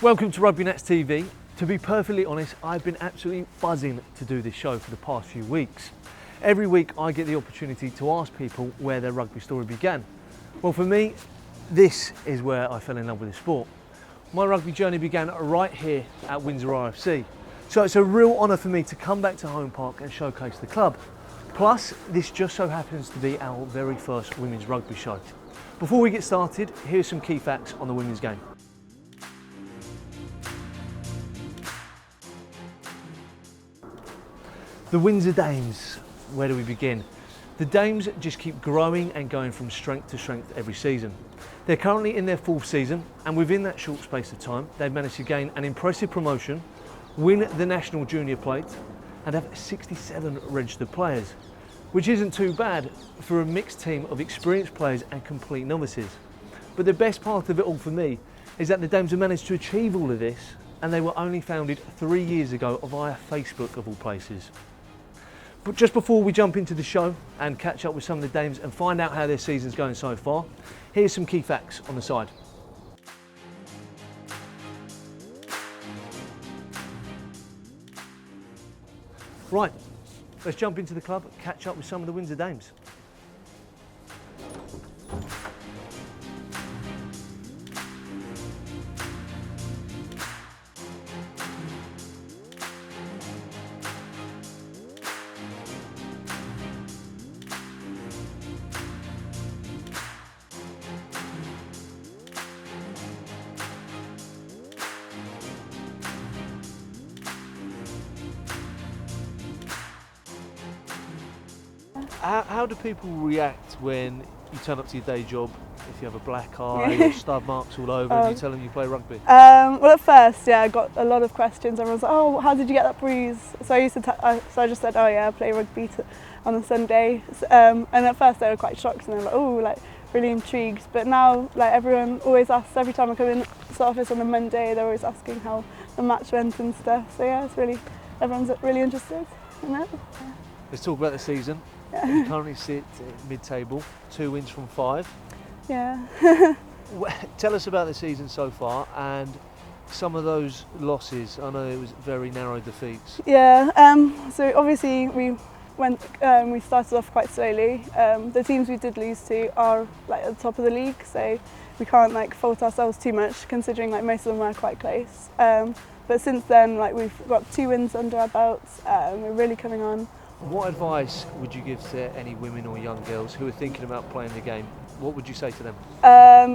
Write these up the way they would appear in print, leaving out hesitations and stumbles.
Welcome to Rugby Nats TV. To be perfectly honest, I've been absolutely buzzing to do this show for the past few weeks. Every week I get the opportunity to ask people where their rugby story began. Well, for me, this is where I fell in love with the sport. My rugby journey began right here at Windsor RFC. So it's a real honour for me to come back to home park and showcase the club. Plus, this just so happens to be our very first women's rugby show. Before we get started, here's some key facts on the women's game. The Windsor Dames, where do we begin? The Dames just keep growing and going from strength to strength every season. They're currently in their 4th season, and within that short space of time, they've managed to gain an impressive promotion, win the National Junior Plate, and have 67 registered players, which isn't too bad for a mixed team of experienced players and complete novices. But the best part of it all for me is that the Dames have managed to achieve all of this, and they were only founded 3 years ago via Facebook of all places. But just before we jump into the show and catch up with some of the Dames and find out how their season's going so far, here's some key facts on the side. Right, let's jump into the club, catch up with some of the Windsor Dames. How do people react when you turn up to your day job, if you have a black eye or stub marks all over, and you tell them you play rugby? Well, at first, yeah, I got a lot of questions. Everyone was like, "Oh, how did you get that bruise?" So I just said, "Oh yeah, I play rugby on a Sunday." And at first they were quite shocked, and they were like, "Oh, like really intrigued." But now, like everyone always asks every time I come in the office on a Monday, they're always asking how the match went and stuff. So yeah, everyone's really interested in it. Yeah. Let's talk about the season. You currently sit mid-table, 2 wins from 5. Yeah. Tell us about the season so far and some of those losses. I know it was very narrow defeats. Yeah. So obviously we started off quite slowly. The teams we did lose to are like at the top of the league, so we can't like fault ourselves too much, considering like most of them were quite close. But since then, like we've got 2 wins under our belts. We're really coming on. What advice would you give to any women or young girls who are thinking about playing the game? What would you say to them?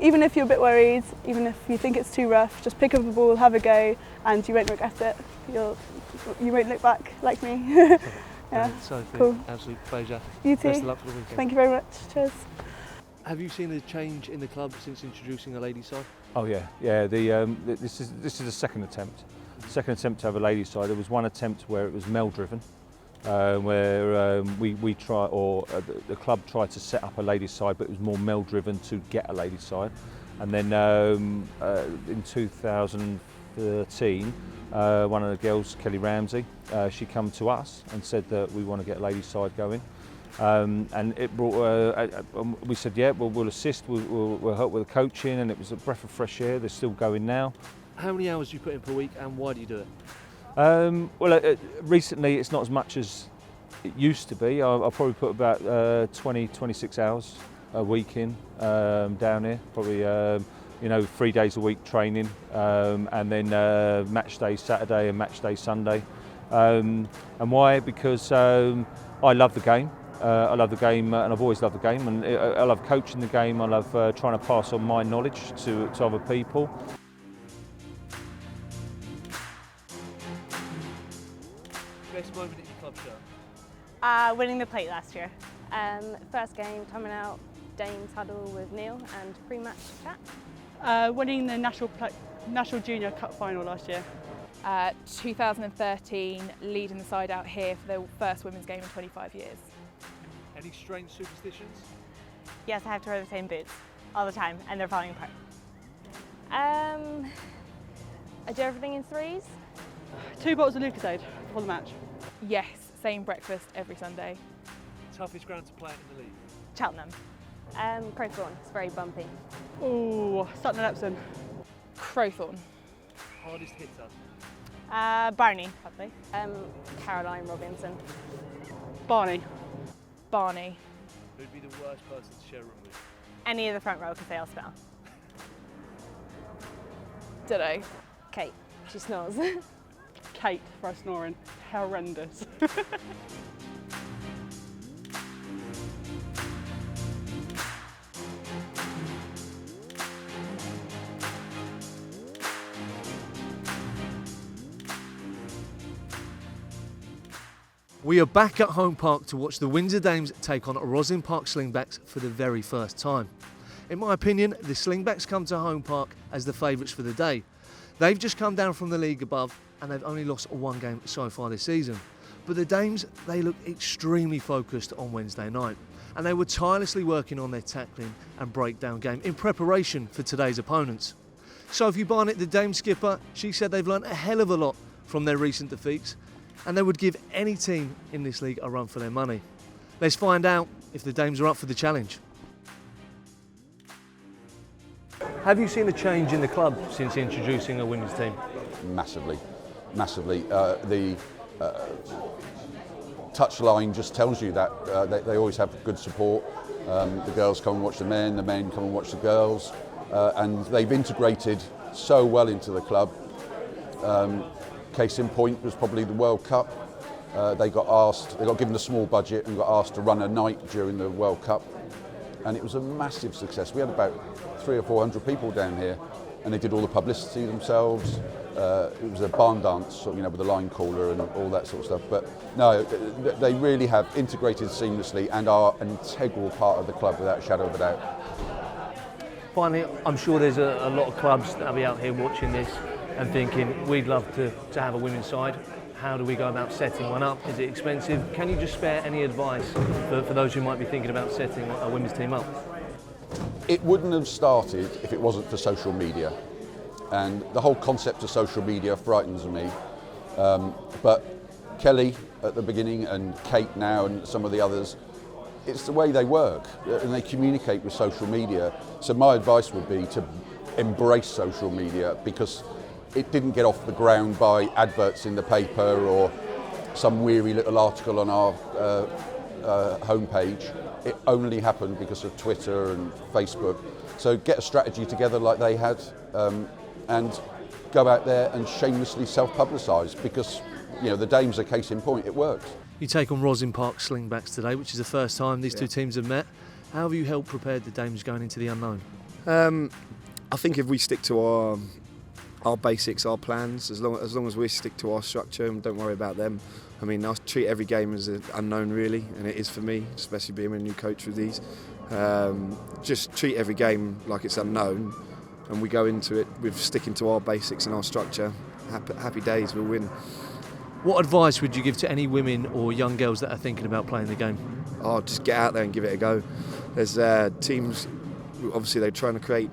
Even if you're a bit worried, even if you think it's too rough, just pick up a ball, have a go, and you won't regret it. You won't look back like me. Yeah, Sophie, cool. Absolute pleasure. You too. Best of luck for the weekend. Thank you very much. Cheers. Have you seen a change in the club since introducing a ladies' side? Oh yeah. This is the second attempt. Second attempt to have a ladies' side. There was one attempt where it was male driven. Where the club tried to set up a ladies' side, but it was more male-driven to get a ladies' side. And then in 2013, one of the girls, Kelly Ramsey, she come to us and said that we want to get a ladies' side going. And it brought. We said, yeah, we'll assist. We'll help with the coaching, and it was a breath of fresh air. They're still going now. How many hours do you put in per week, and why do you do it? Recently it's not as much as it used to be. I'll probably put about 20-26 hours a week in down here. Probably 3 days a week training, and then match day Saturday and match day Sunday. And why? Because I love the game. I love the game, and I've always loved the game. And I love coaching the game. I love trying to pass on my knowledge to other people. Best moment in your club shirt? Winning the plate last year. First game, coming out, Dames huddle with Neil and pre-match chat. Winning the National Junior Cup final last year. 2013, leading the side out here for the first women's game in 25 years. Any strange superstitions? Yes, I have to wear the same boots all the time and they're falling apart. I do everything in 3s. 2 bottles of Lucozade before the match. Yes, same breakfast every Sunday. Toughest ground to play in the league? Cheltenham. Crowthorne, it's very bumpy. Ooh, Sutton and Epsom. Crowthorne. hardest hitter? Barney, probably. Caroline Robinson. Barney. Barney. Who'd be the worst person to share a room with? Any of the front row because they all smell. Ditto. Kate, she snores. Kate for her snoring. Horrendous. We are back at home park to watch the Windsor Dames take on Rosslyn Park Slingbacks for the very first time. In my opinion, the Slingbacks come to home park as the favourites for the day. They've just come down from the league above and they've only lost one game so far this season. But the Dames, they look extremely focused on Wednesday night and they were tirelessly working on their tackling and breakdown game in preparation for today's opponents. Sophie Barnett, the Dames skipper, she said they've learnt a hell of a lot from their recent defeats and they would give any team in this league a run for their money. Let's find out if the Dames are up for the challenge. Have you seen a change in the club since introducing a women's team? Massively, massively. The touchline just tells you that they always have good support. The girls come and watch the men come and watch the girls, and they've integrated so well into the club. Case in point was probably the World Cup. They got given a small budget and got asked to run a night during the World Cup, and it was a massive success. We had about 300 or 400 people down here, and they did all the publicity themselves. It was a barn dance, with the line caller and all that sort of stuff. But no, they really have integrated seamlessly and are an integral part of the club without a shadow of a doubt. Finally, I'm sure there's a lot of clubs that'll be out here watching this and thinking, we'd love to have a women's side. How do we go about setting one up? Is it expensive? Can you just spare any advice for those who might be thinking about setting a women's team up? It wouldn't have started if it wasn't for social media. And the whole concept of social media frightens me. But Kelly at the beginning and Kate now and some of the others, it's the way they work and they communicate with social media. So my advice would be to embrace social media because it didn't get off the ground by adverts in the paper or some weary little article on our homepage. It only happened because of Twitter and Facebook. So get a strategy together like they had and go out there and shamelessly self-publicise because, the Dames are case in point, it worked. You take on Rosslyn Park Slingbacks today, which is the first time these two teams have met. How have you helped prepare the Dames going into the unknown? I think if we stick to our basics, our plans, as long as we stick to our structure and don't worry about them. I treat every game as an unknown really, and it is for me, especially being a new coach with these. Just treat every game like it's unknown, and we go into it with sticking to our basics and our structure. Happy days, we'll win. What advice would you give to any women or young girls that are thinking about playing the game? Just get out there and give it a go. There's teams, obviously they're trying to create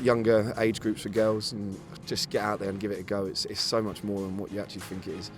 younger age groups for girls, and just get out there and give it a go. It's so much more than what you actually think it is.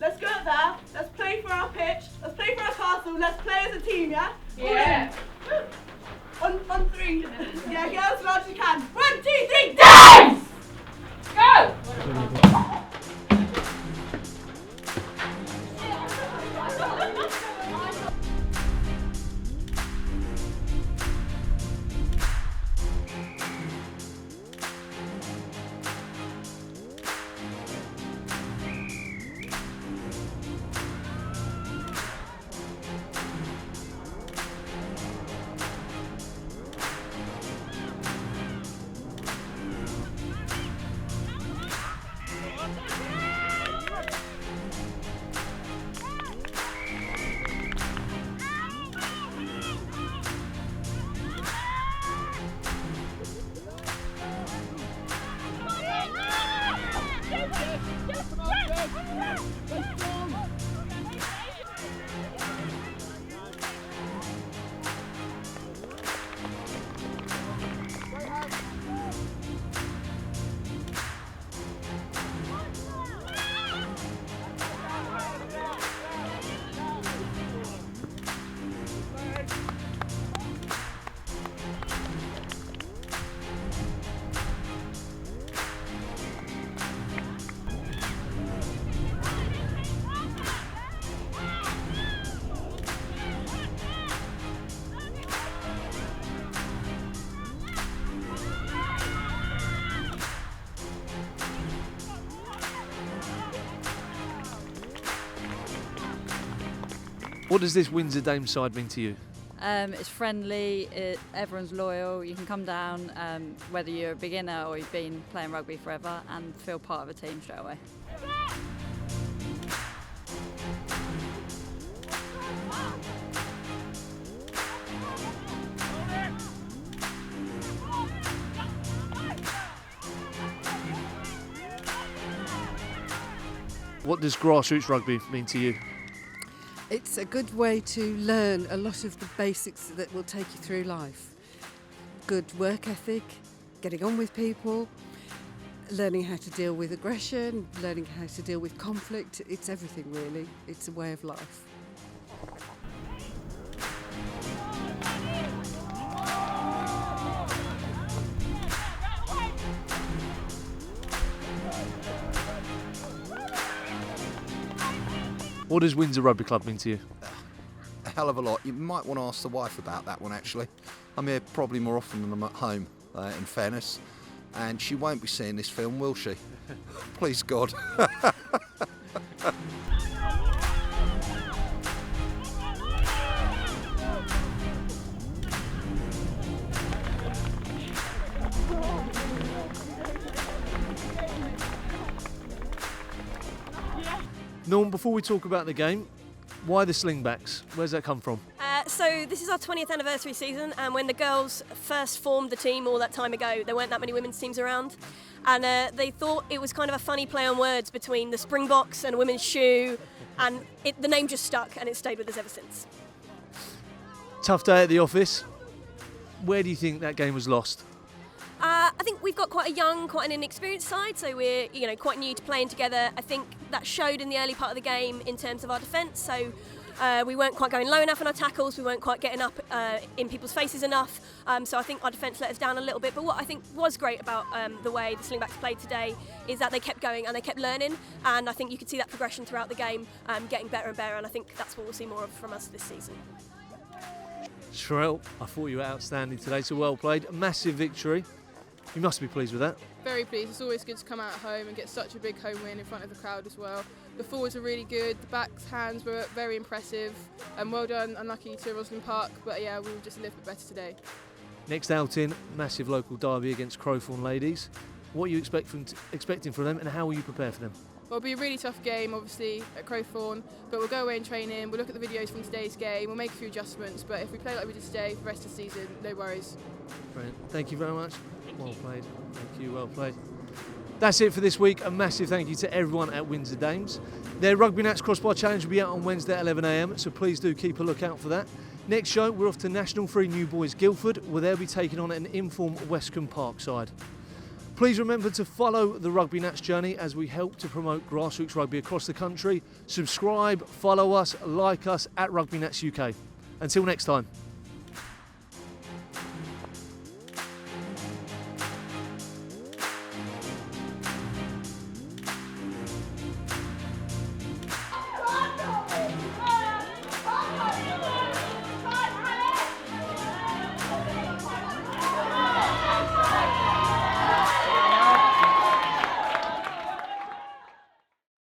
Let's go out there, let's play for our pitch, let's play for our castle, let's play as a team, yeah? Yeah. On three. Yeah, get as loud as you can. 1, 2, 3, Dames! Go! What does this Windsor Dames side mean to you? It's friendly, everyone's loyal, you can come down whether you're a beginner or you've been playing rugby forever and feel part of a team straight away. What does grassroots rugby mean to you? It's a good way to learn a lot of the basics that will take you through life. Good work ethic, getting on with people, learning how to deal with aggression, learning how to deal with conflict. It's everything really. It's a way of life. What does Windsor Rugby Club mean to you? A hell of a lot. You might want to ask the wife about that one, actually. I'm here probably more often than I'm at home, in fairness. And she won't be seeing this film, will she? Please God. Norm, before we talk about the game, why the Slingbacks? Where's that come from? So this is our 20th anniversary season, and when the girls first formed the team all that time ago, there weren't that many women's teams around, and they thought it was kind of a funny play on words between the Springboks and a women's shoe, and the name just stuck and it's stayed with us ever since. Tough day at the office. Where do you think that game was lost? I think we've got quite a young, quite an inexperienced side, so we're quite new to playing together. I think that showed in the early part of the game in terms of our defence. So we weren't quite going low enough in our tackles. We weren't quite getting up in people's faces enough. So I think our defence let us down a little bit. But what I think was great about the way the Slingbacks played today is that they kept going and they kept learning. And I think you could see that progression throughout the game, getting better and better. And I think that's what we'll see more of from us this season. Sherelle, I thought you were outstanding today, so well played. A massive victory. You must be pleased with that. Very pleased. It's always good to come out at home and get such a big home win in front of the crowd as well. The forwards were really good. The backs hands were very impressive. And well done, unlucky to Rosslyn Park. But yeah, we were just a little bit better today. Next outing, massive local derby against Crowthorne ladies. What are you expecting from them, and how will you prepare for them? Well, it'll be a really tough game, obviously, at Crowthorne, but we'll go away and train in, we'll look at the videos from today's game, we'll make a few adjustments, but if we play like we did today for the rest of the season, no worries. Brilliant. Thank you very much. Well played. Thank you, well played. That's it for this week. A massive thank you to everyone at Windsor Dames. Their Rugby Nats Crossbar Challenge will be out on Wednesday at 11 a.m, so please do keep a lookout for that. Next show, we're off to National 3 New Boys Guildford, where they'll be taking on an informed Westcombe Park side. Please remember to follow the Rugby Nats journey as we help to promote grassroots rugby across the country. Subscribe, follow us, like us at Rugby Nats UK. Until next time.